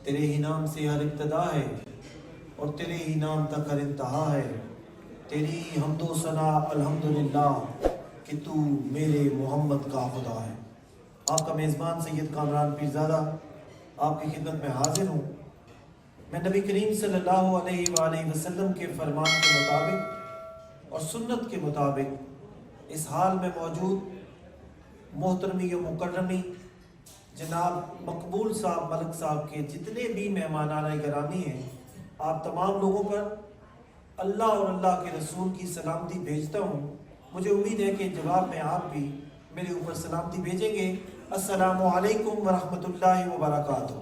तेरे ही नाम से हर इब्तदा है और तेरे ही नाम तक हर इंतहा है। तेरी हम्दो सना अल्हम्दुलिल्लाह कि तू मेरे मोहम्मद का खुदा है। आपका मेज़बान सैयद कामरान पीरज़ादा आपकी खिदमत में हाजिर हूँ। मैं नबी करीम सल्लल्लाहु अलैहि वसल्लम के फरमान के मुताबिक और सुन्नत के मुताबिक इस हाल में मौजूद मोहतरमी व मुकर्रमी जनाब मकबूल साहब मलिक साहब के जितने भी मेहमानान गिरामी हैं, आप तमाम लोगों पर अल्लाह और अल्लाह के रसूल की सलामती भेजता हूँ। मुझे उम्मीद है कि जवाब में आप भी मेरे ऊपर सलामती भेजेंगे। अस्सलामु अलैकुम व रहमतुल्लाहि व बरकातुहू।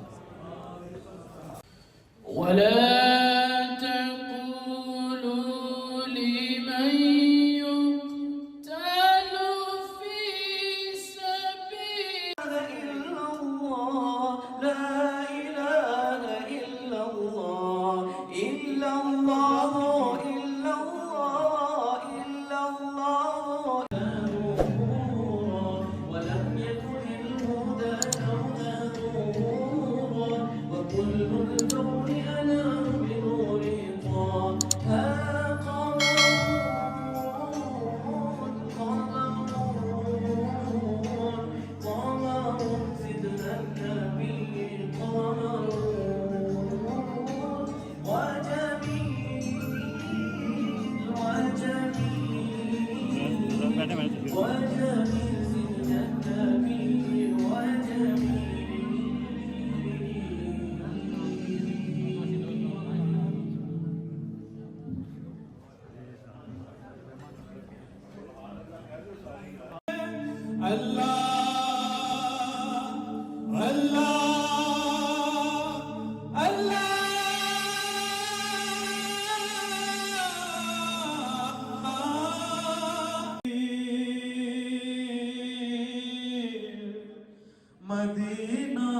मदीना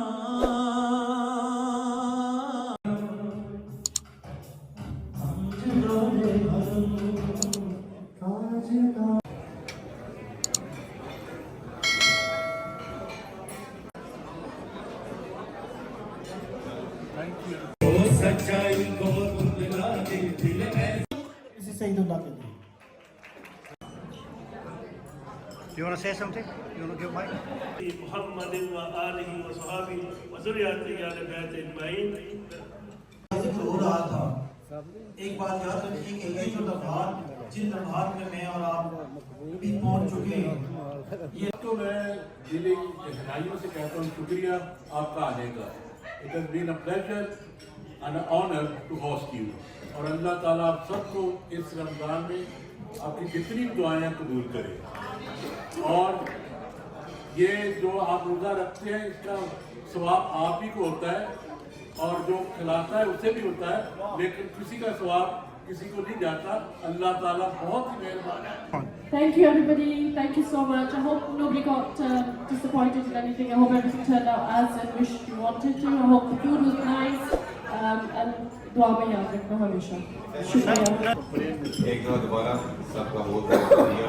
सच्चाई को तुमला के दिल में इसी सईदुल्लाह के लिए। You want to say something? You want to give mic? محمد وآله وصحابه وذريته آل بیت अजमईन। हो रहा था। एक बात याद रखिए कि ये जो लम्हात जिन लम्हात में मैं और आप भी पहुंच चुके हैं, ये तो मैं दिली गहराइयों से कहता हूँ शुक्रिया आपका आने का। It has been a pleasure and honour to host you. और अल्लाह ताला आप सबको इस रमज़ान में आपकी जितनी दुआएं कबूल करे। और ये जो आप रोज़ा रखते हैं इसका सवाब आप ही को होता है और जो खिलाता है उसे भी होता है, लेकिन किसी का सवाब किसी को नहीं जाता। अल्लाह ताला बहुत ही मेहरबान है। Thank you everybody, thank you so much. I hope nobody got disappointed in anything. I hope everything turned out as and wished you wanted to. I hope the food was nice and दुआ में याद रखना हमेशा। शुक्रिया। एक दो दोबारा सबका बहुत बहुत शुक्रिया।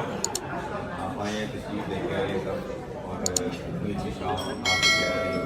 आप आए तशरीफ लेके आए सब और इतनी अच्छी शाम आपकी कह रही है।